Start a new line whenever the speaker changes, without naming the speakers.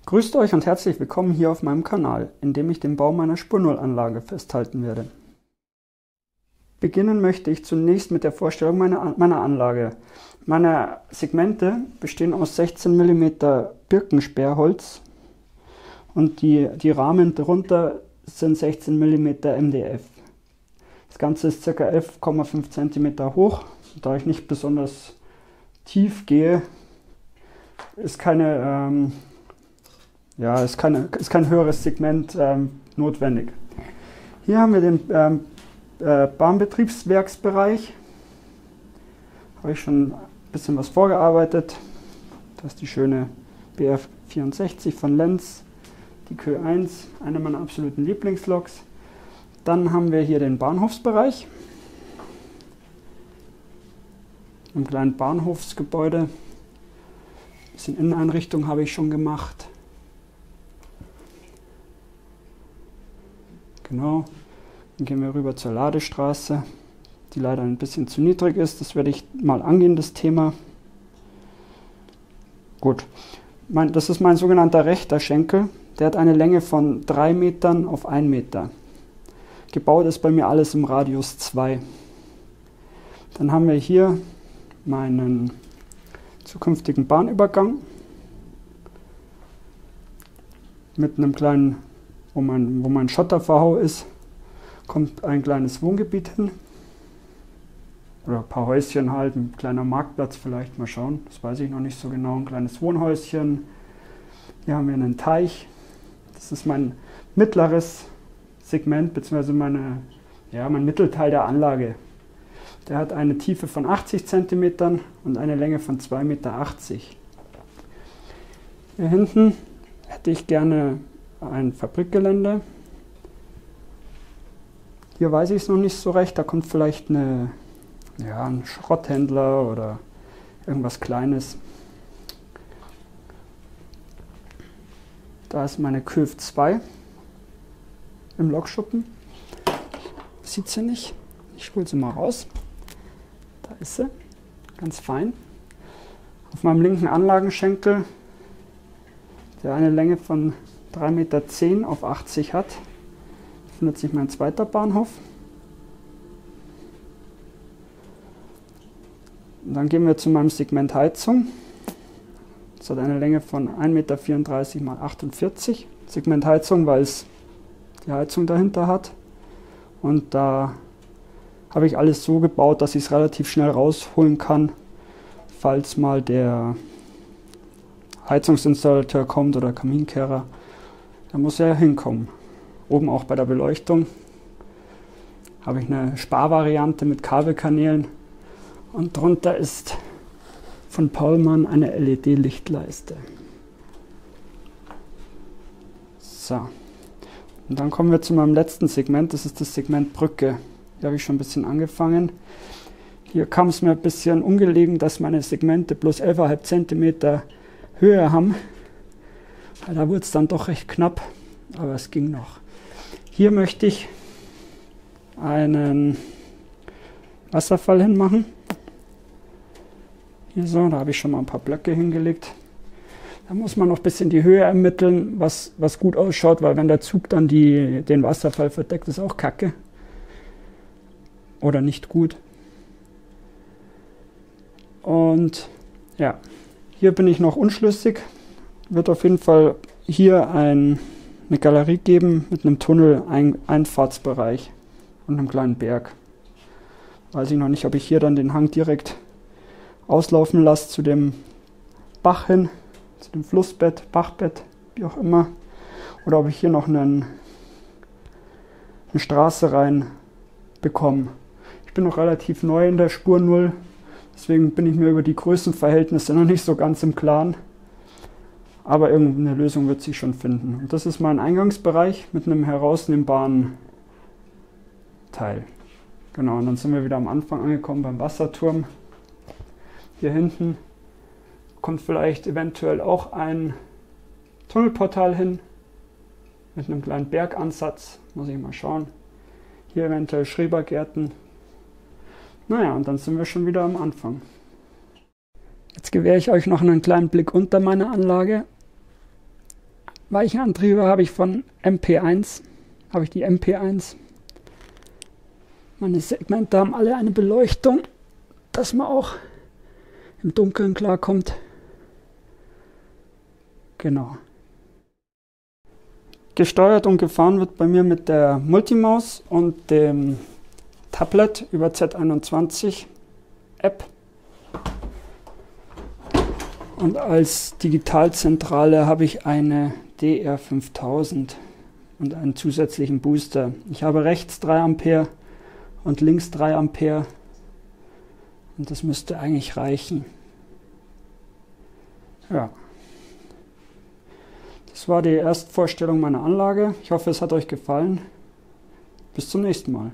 Grüßt euch und herzlich willkommen hier auf meinem Kanal, in dem ich den Bau meiner Spur-0-Anlage festhalten werde. Beginnen möchte ich zunächst mit der Vorstellung meiner Anlage. Meine Segmente bestehen aus 16 mm Birkensperrholz und die Rahmen darunter sind 16 mm MDF. Das Ganze ist ca. 11,5 cm hoch. Da ich nicht besonders tief gehe, ist kein höheres Segment notwendig. Hier haben wir den Bahnbetriebswerksbereich. Habe ich schon ein bisschen was vorgearbeitet. Das ist die schöne BR64 von Lenz, die Kö 1, eine meiner absoluten Lieblingsloks. Dann haben wir hier den Bahnhofsbereich. Im kleinen Bahnhofsgebäude. Ein bisschen Inneneinrichtung habe ich schon gemacht. Genau. Dann gehen wir rüber zur Ladestraße, die leider ein bisschen zu niedrig ist. Das werde ich mal angehen, das Thema. Gut. Das ist mein sogenannter rechter Schenkel. Der hat eine Länge von 3 Metern auf 1 Meter. Gebaut ist bei mir alles im Radius 2. Dann haben wir hier meinen zukünftigen Bahnübergang mit einem kleinen, wo mein Schotterverhau ist, kommt ein kleines Wohngebiet hin. Oder ein paar Häuschen halt, ein kleiner Marktplatz vielleicht, mal schauen, das weiß ich noch nicht so genau, ein kleines Wohnhäuschen. Hier haben wir einen Teich, das ist mein mittleres Segment, beziehungsweise mein Mittelteil der Anlage. Der hat eine Tiefe von 80 cm und eine Länge von 2,80 Meter. Hier hinten hätte ich gerne ein Fabrikgelände. Hier weiß ich es noch nicht so recht, da kommt vielleicht ein Schrotthändler oder irgendwas Kleines. Da ist meine Köf 2 im Lokschuppen. Sieht sie nicht. Ich hole sie mal raus. Da ist sie, ganz fein. Auf meinem linken Anlagenschenkel, der eine Länge von 3,10 Meter auf 80 hat, befindet sich mein zweiter Bahnhof. Und dann gehen wir zu meinem Segment Heizung. Das hat eine Länge von 1,34 Meter x 48. Segment Heizung, weil es die Heizung dahinter hat. Und da habe ich alles so gebaut, dass ich es relativ schnell rausholen kann, falls mal der Heizungsinstallateur kommt oder Kaminkehrer. Da muss er hinkommen. Oben auch bei der Beleuchtung habe ich eine Sparvariante mit Kabelkanälen und drunter ist von Paulmann eine LED-Lichtleiste. So, und dann kommen wir zu meinem letzten Segment, das ist das Segment Brücke. Hier habe ich schon ein bisschen angefangen. Hier kam es mir ein bisschen ungelegen, dass meine Segmente bloß 11,5 cm Höhe haben. Da wurde es dann doch recht knapp, aber es ging noch. Hier möchte ich einen Wasserfall hinmachen. Hier so, da habe ich schon mal ein paar Blöcke hingelegt. Da muss man noch ein bisschen die Höhe ermitteln, was gut ausschaut, weil wenn der Zug dann den Wasserfall verdeckt, ist auch Kacke. Oder nicht gut. Und ja, hier bin ich noch unschlüssig. Wird auf jeden Fall hier eine Galerie geben mit einem Tunnel, Einfahrtsbereich und einem kleinen Berg. Weiß ich noch nicht, ob ich hier dann den Hang direkt auslaufen lasse zu dem Bach hin, zu dem Flussbett, Bachbett, wie auch immer. Oder ob ich hier noch eine Straße rein bekomme. Ich bin noch relativ neu in der Spur 0, deswegen bin ich mir über die Größenverhältnisse noch nicht so ganz im Klaren. Aber irgendeine Lösung wird sich schon finden. Und das ist mein Eingangsbereich mit einem herausnehmbaren Teil. Genau, und dann sind wir wieder am Anfang angekommen beim Wasserturm. Hier hinten kommt vielleicht eventuell auch ein Tunnelportal hin mit einem kleinen Bergansatz. Muss ich mal schauen. Hier eventuell Schrebergärten. Naja, und dann sind wir schon wieder am Anfang. Jetzt gewähre ich euch noch einen kleinen Blick unter meine Anlage. Weichenantriebe habe ich von MP1. Habe ich die MP1. Meine Segmente haben alle eine Beleuchtung, dass man auch im Dunkeln klarkommt. Genau. Gesteuert und gefahren wird bei mir mit der Multimaus und dem Tablet über Z21 App. Und als Digitalzentrale habe ich eine DR5000 und einen zusätzlichen Booster. Ich habe rechts 3 Ampere und links 3 Ampere und das müsste eigentlich reichen. Ja. Das war die Erstvorstellung meiner Anlage. Ich hoffe, es hat euch gefallen. Bis zum nächsten Mal.